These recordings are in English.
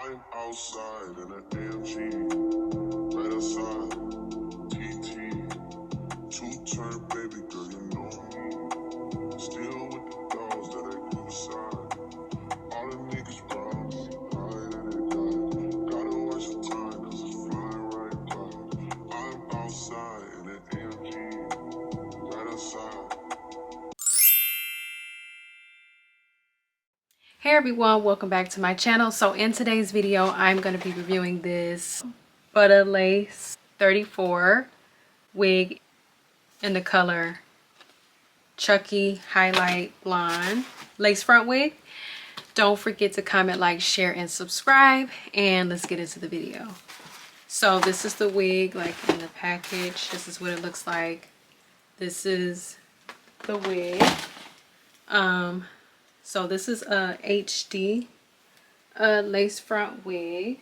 I'm outside in an AMG, right outside, TT, two-turn baby girl, you know me. Still with the dogs that I grew beside. All the niggas proud me, high that they got. Gotta watch the time, cause it's flying right by. I'm outside in an AMG, right outside. Hey everyone, welcome back to my channel. So in today's video I'm going to be reviewing this Butter Lace 34 wig in the color Chucky Highlight Blonde lace front wig. Don't forget to comment, like, share, and subscribe, and let's get into the video. So this is the wig, like, in the package. This is what it looks like. This is the wig. So this is a HD lace front wig.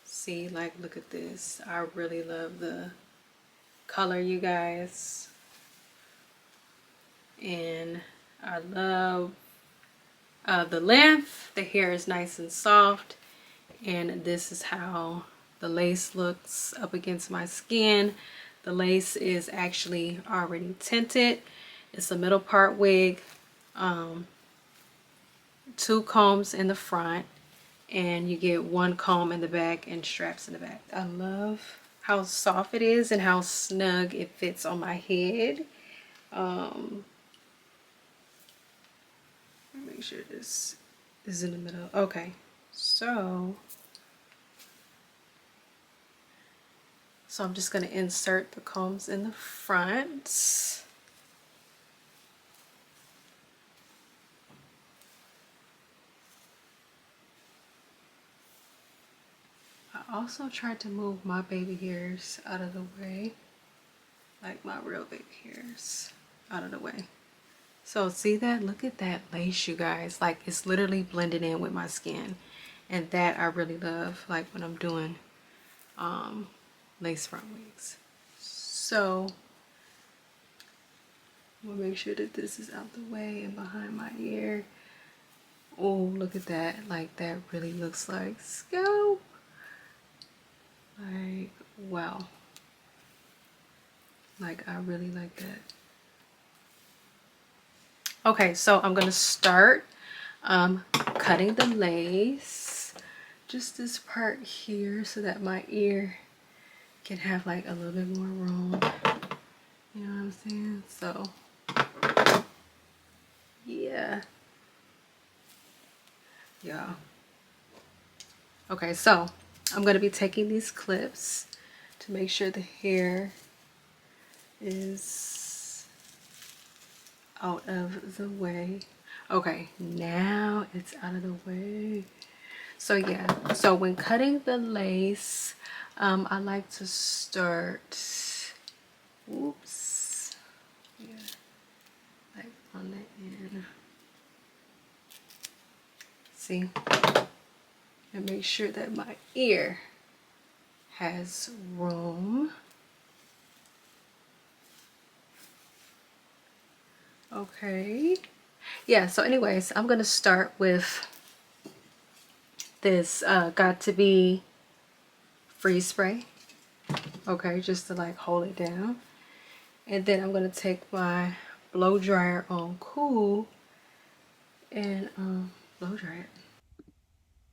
See, like, look at this. I really love the color, you guys, and I love the length. The hair is nice and soft, and this is how the lace looks up against my skin. The lace is actually already tinted. It's a middle part wig, 2 combs in the front, and you get 1 comb in the back and straps in the back. I love how soft it is and how snug it fits on my head. Make sure this is in the middle. Okay, so I'm just going to insert the combs in the front. I also tried to move my baby hairs out of the way, like my real baby hairs out of the way. So see that? Look at that lace, you guys. Like, it's literally blended in with my skin, and that I really love, like, when I'm doing lace front wigs. So we'll make sure that this is out the way and behind my ear. Oh, look at that. Like, that really looks like scalp. Like, wow. Like, I really like that. Okay, so I'm gonna start cutting the lace, just this part here, so that my ear can have like a little bit more room, you know what I'm saying? So yeah, okay, so I'm gonna be taking these clips to make sure the hair is out of the way. Okay, now it's out of the way. So yeah, so when cutting the lace, I like to start, oops, yeah, like on the end. See, and make sure that my ear has room. Okay, yeah, so anyways, I'm gonna start with this Got To Be freeze spray. Okay, just to like hold it down, and then I'm gonna take my blow dryer on cool and blow dry it.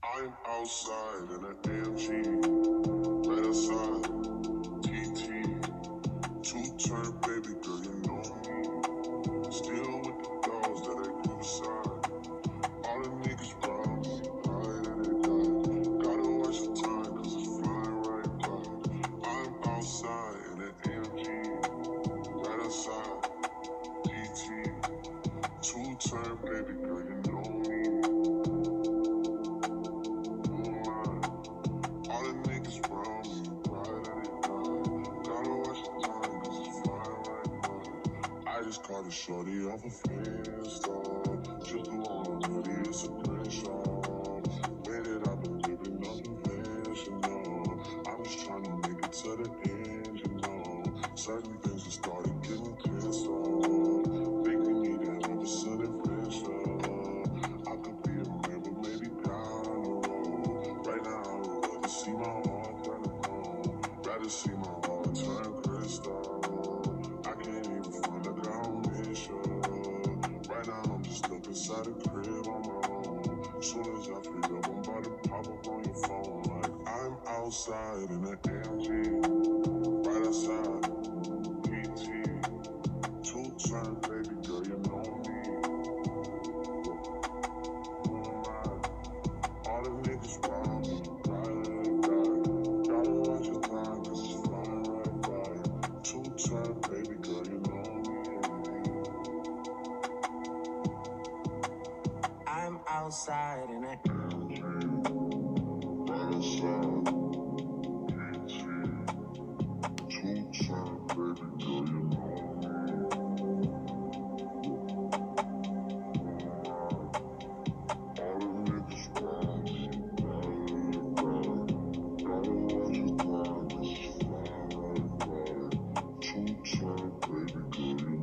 I'm outside in an AMG, right outside, TT, two-turn baby girl, you know me. Still with the dogs that I grew beside. All the niggas proud me, high that they got. Gotta watch the time, cause it's flying right by. I'm outside in an AMG, right outside, TT, two-turn baby girl, you know me. All the niggas round me, right at it, gotta watch the time, cause it's flying right by. I just caught a shorty off a Finsta, just do on a hoodie, it's a screenshot. Way that I've been living unconventional. I'm just trying to make it to the end, you know. Certain things have started getting pissed. Think we need another sudden friendship. I could be a man, but maybe down the road. see my heart turn to gold. Rather see my heart turn crystal. I can't even find a ground mission. Right now I'm just stuck inside a crib on my own. Soon as I free up, I'm about to pop up on your phone. Like I'm outside in an AMG, right outside, PT, two-turn, baby girl, you know me. All the niggas round me, right, gotta watch your time, cause it's flying right by. Two-turn, baby girl, you know me. I'm outside in an right outside, two-turn, baby girl, you know me. All the niggas round me, gotta watch your time, cause it's flying right by. Two-turn, baby girl, you know me.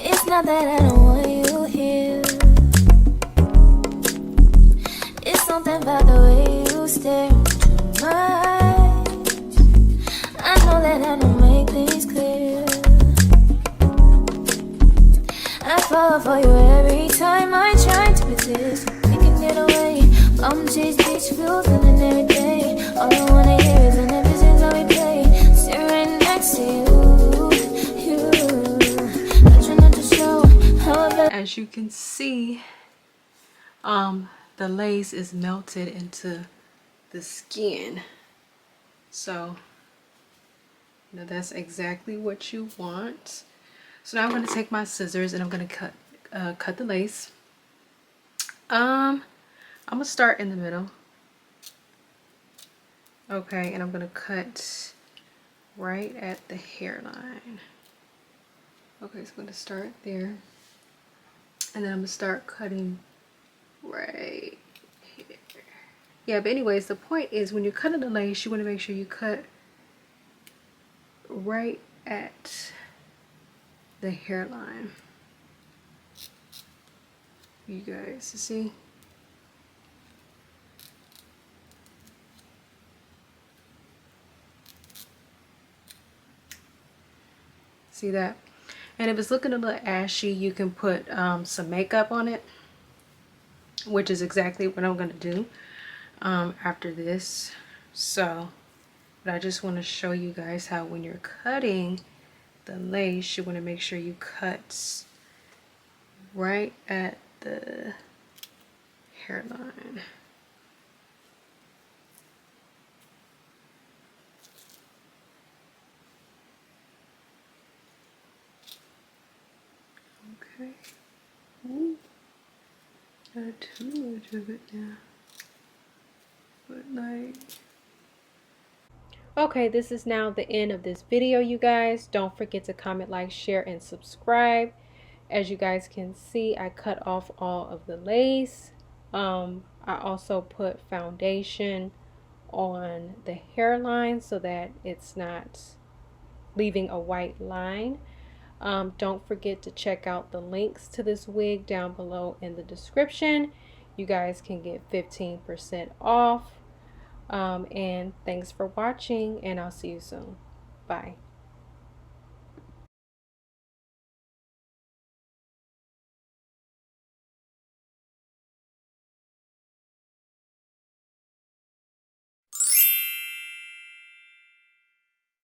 It's not that I don't want you here. It's something about the way you stare into my eyes. I know that I don't make things clear. I fall for you every time I try to resist. We can get away. Come chase beach views and every day. All I wanna hear is an episode that we play. Sit right next to you. As you can see, the lace is melted into the skin. So, that's exactly what you want. So now I'm going to take my scissors and I'm going to cut the lace. I'm going to start in the middle. Okay, and I'm going to cut right at the hairline. Okay, so I'm going to start there. And then I'm going to start cutting right here. Yeah, but anyways, the point is when you're cutting the lace, you want to make sure you cut right at the hairline. You guys see? See that? And if it's looking a little ashy, you can put some makeup on it, which is exactly what I'm going to do after this. So, but I just want to show you guys how when you're cutting the lace, you want to make sure you cut right at the hairline. Okay. Ooh. Not too much of it now. But like... Okay, this is now the end of this video, you guys. Don't forget to comment, like, share, and subscribe. As you guys can see, I cut off all of the lace. I also put foundation on the hairline so that it's not leaving a white line. Don't forget to check out the links to this wig down below in the description. You guys can get 15% off. And thanks for watching, and I'll see you soon. Bye.